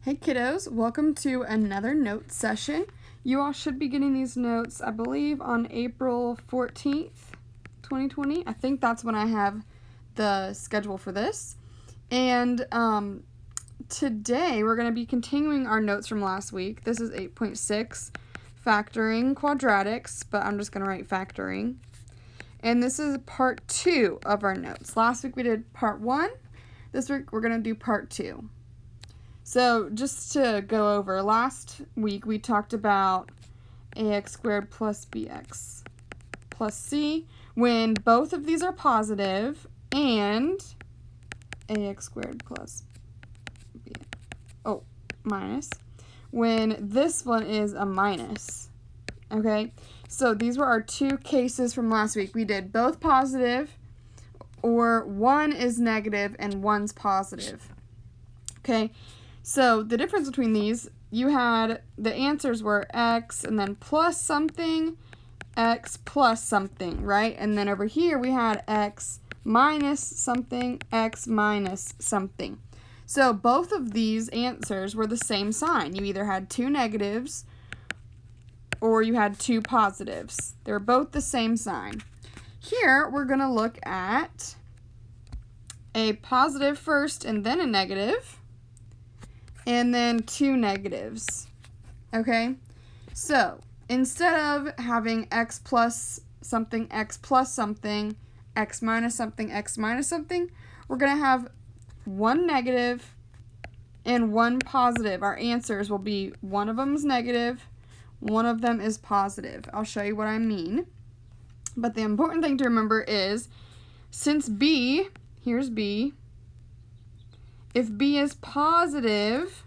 Hey kiddos, welcome to another note session. You all should be getting these notes, I believe, on April 14th, 2020. I think that's when I have the schedule for this. And today we're going to be continuing our notes from last week. This is 8.6, factoring quadratics, but I'm just going to write factoring. And this is part 2 of our notes. Last week we did part 1. This week we're going to do part 2. So just to go over, last week we talked about ax squared plus bx plus c when both of these are positive and ax squared plus minus when this one is a minus. Okay, so these were our two cases from last week. We did both positive, or one is negative and one's positive. Okay. So the difference between these, you had the answers were x and then plus something, x plus something, right? And then over here we had x minus something, x minus something. So both of these answers were the same sign. You either had two negatives or you had two positives. They were both the same sign. Here we're going to look at a positive first and then a negative. And then two negatives, okay? So, instead of having x plus something, x plus something, x minus something, x minus something, we're going to have one negative and one positive. Our answers will be one of them is negative, one of them is positive. I'll show you what I mean. But the important thing to remember is, since b, here's b, if b is positive,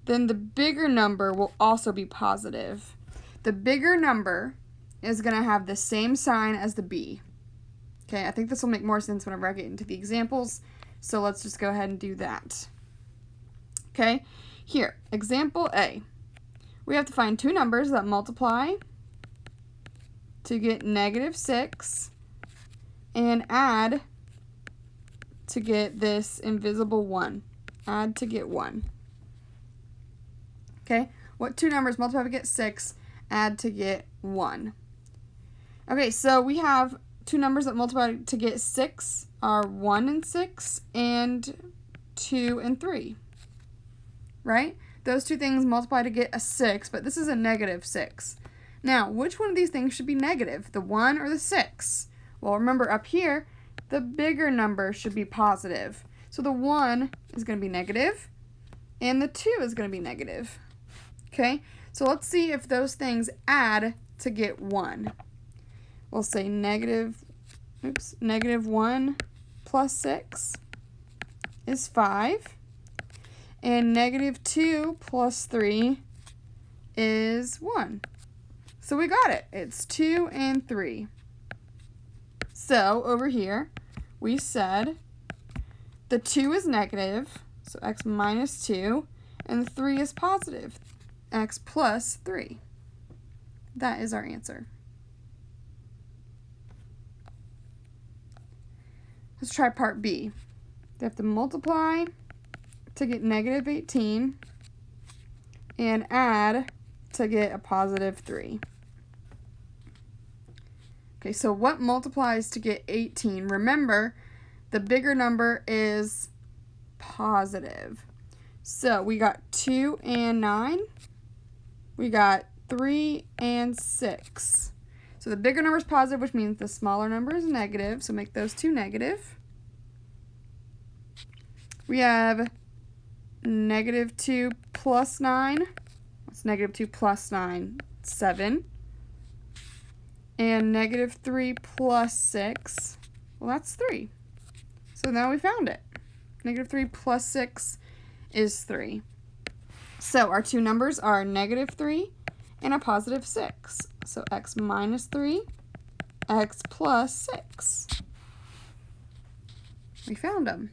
then the bigger number will also be positive. The bigger number is going to have the same sign as the b. Okay, I think this will make more sense whenever I get into the examples, so let's just go ahead and do that. Okay, here, example A. We have to find two numbers that multiply to get -6 and add to get this invisible 1. Add to get 1. Okay, what two numbers multiply to get 6, add to get 1. Okay, so we have two numbers that multiply to get 6 are 1 and 6 and 2 and 3. Right? Those two things multiply to get a 6, but this is a -6. Now, which one of these things should be negative, the 1 or the 6? Well, remember up here, the bigger number should be positive. So the 1 is going to be negative, and the 2 is going to be negative. Okay, so let's see if those things add to get 1. We'll say -1 plus 6 is 5, and -2 plus 3 is 1. So we got it. It's 2 and 3. So over here, we said the 2 is negative, so x minus 2, and the 3 is positive, x plus 3. That is our answer. Let's try part B. They have to multiply to get -18 and add to get a positive 3. Okay, so what multiplies to get 18? Remember, the bigger number is positive. So we got 2 and 9. We got 3 and 6. So the bigger number is positive, which means the smaller number is negative. So make those two negative. We have -2 plus 9. What's -2 plus 9? 7. And -3 plus 6, well, that's 3. So now we found it. -3 plus 6 is 3. So our two numbers are -3 and a positive 6. So x minus 3, x plus 6. We found them.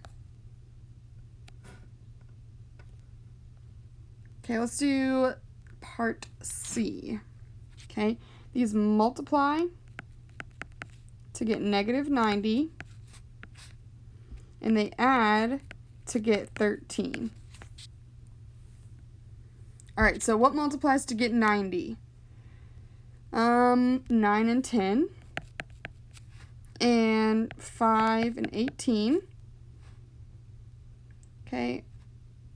Okay, let's do part C. Okay. These multiply to get -90, and they add to get 13. All right, so what multiplies to get 90? 9 and 10, and 5 and 18. Okay,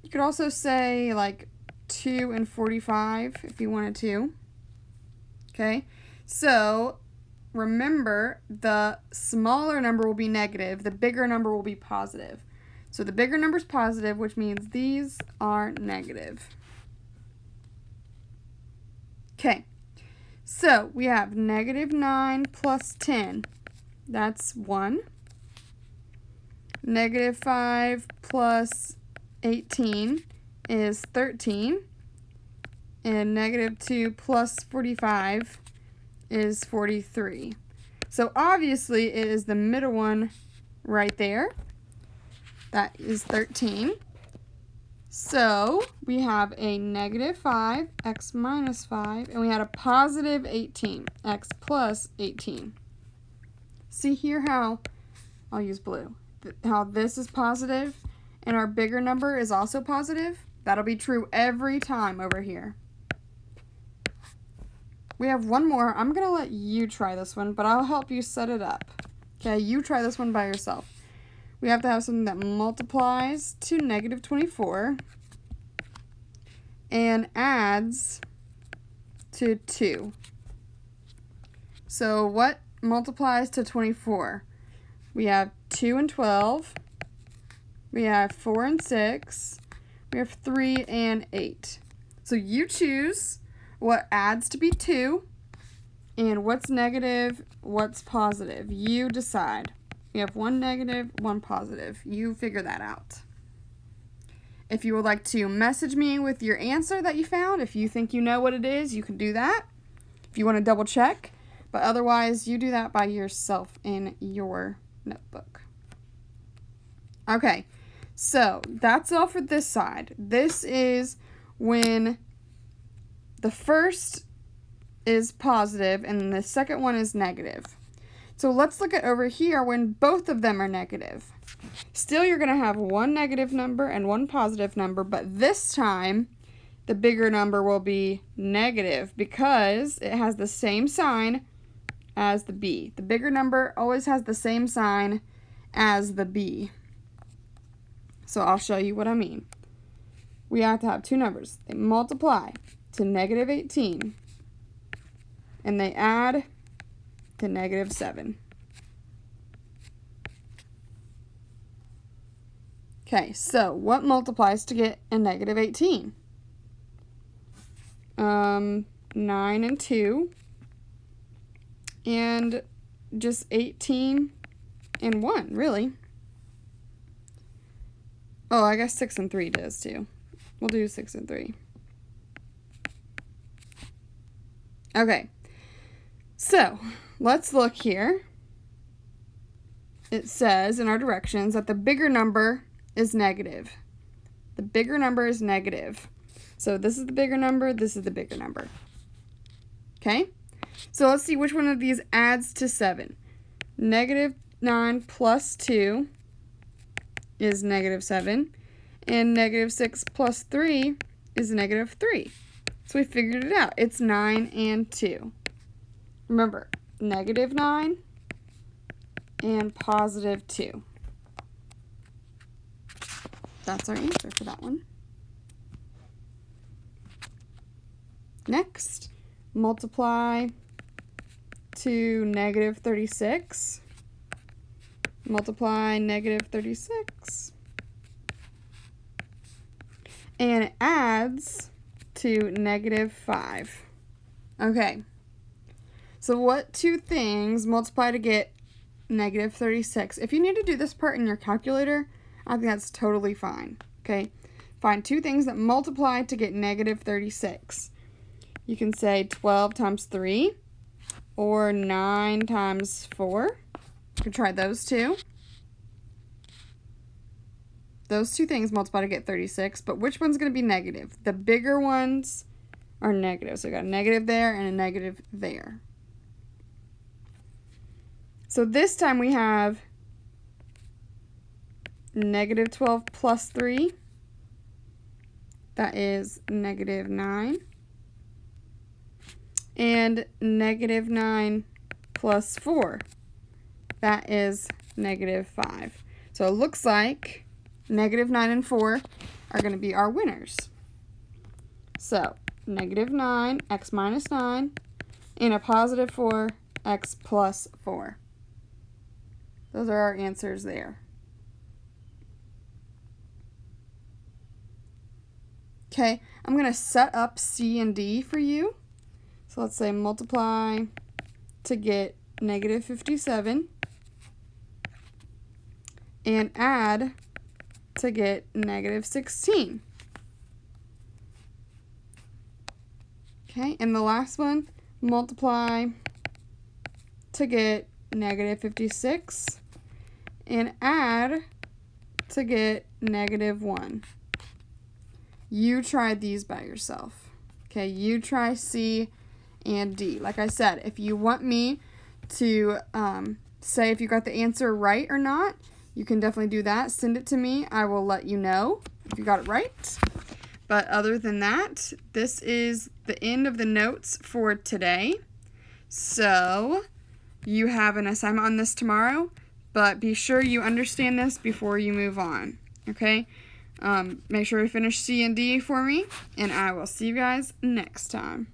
you could also say like 2 and 45 if you wanted to. Okay, so remember, the smaller number will be negative, the bigger number will be positive. So the bigger number is positive, which means these are negative. Okay, so we have negative 9 plus 10. That's 1. Negative 5 plus 18 is 13. And negative 2 plus 45 is 43. So obviously it is the middle one right there. That is 13. So we have a negative 5, x minus 5, and we had a positive 18, x plus 18. See here how, I'll use blue, how this is positive and our bigger number is also positive? That'll be true every time over here. We have one more. I'm going to let you try this one, but I'll help you set it up. Okay, you try this one by yourself. We have to have something that multiplies to negative 24 and adds to 2. So what multiplies to 24? We have 2 and 12. We have 4 and 6. We have 3 and 8. So you choose what adds to be 2 and what's negative, what's positive. You decide. We have 1 negative, 1 positive. You figure that out. If you would like to message me with your answer that you found, if you think you know what it is, you can do that. If you want to double check, but otherwise you do that by yourself in your notebook. Okay, so that's all for this side. This is when the first is positive and the second one is negative. So let's look at over here when both of them are negative. Still, you're going to have one negative number and one positive number, but this time the bigger number will be negative because it has the same sign as the b. The bigger number always has the same sign as the b. So I'll show you what I mean. We have to have two numbers. They multiply to negative 18 and they add to negative 7. Okay, so what multiplies to get a negative 18? 9 and 2, and just 18 and 1, really. Oh, I guess 6 and 3 does too. We'll do 6 and 3. Okay, so let's look here. It says in our directions that the bigger number is negative. The bigger number is negative. So this is the bigger number, this is the bigger number. Okay? So let's see which one of these adds to 7. Negative 9 plus 2 is negative 7. And negative 6 plus 3 is negative 3. So we figured it out. It's 9 and 2. Remember, negative 9 and positive 2. That's our answer for that one. Next, multiply to negative 36. Multiply negative 36. And it adds to negative 5. Okay. So what two things multiply to get negative 36? If you need to do this part in your calculator, I think that's totally fine. Okay. Find two things that multiply to get negative 36. You can say 12 times 3 or 9 times 4. You can try those two. Those two things multiply to get 36, but which one's going to be negative? The bigger ones are negative. So we got a negative there and a negative there. So this time we have negative 12 plus 3 that is -9. And -9 plus 4, that is -5. So it looks like -9 and 4 are going to be our winners. So -9, x minus 9, and a +4, x plus 4. Those are our answers there. Okay, I'm going to set up C and D for you. So let's say multiply to get -57 and add to get -16. Okay, and the last one, multiply to get -56 and add to get -1. You try these by yourself. Okay, you try C and D. Like I said, if you want me to say if you got the answer right or not, you can definitely do that. Send it to me. I will let you know if you got it right. But other than that, this is the end of the notes for today. So you have an assignment on this tomorrow, but be sure you understand this before you move on. Okay? Make sure to finish C and D for me, and I will see you guys next time.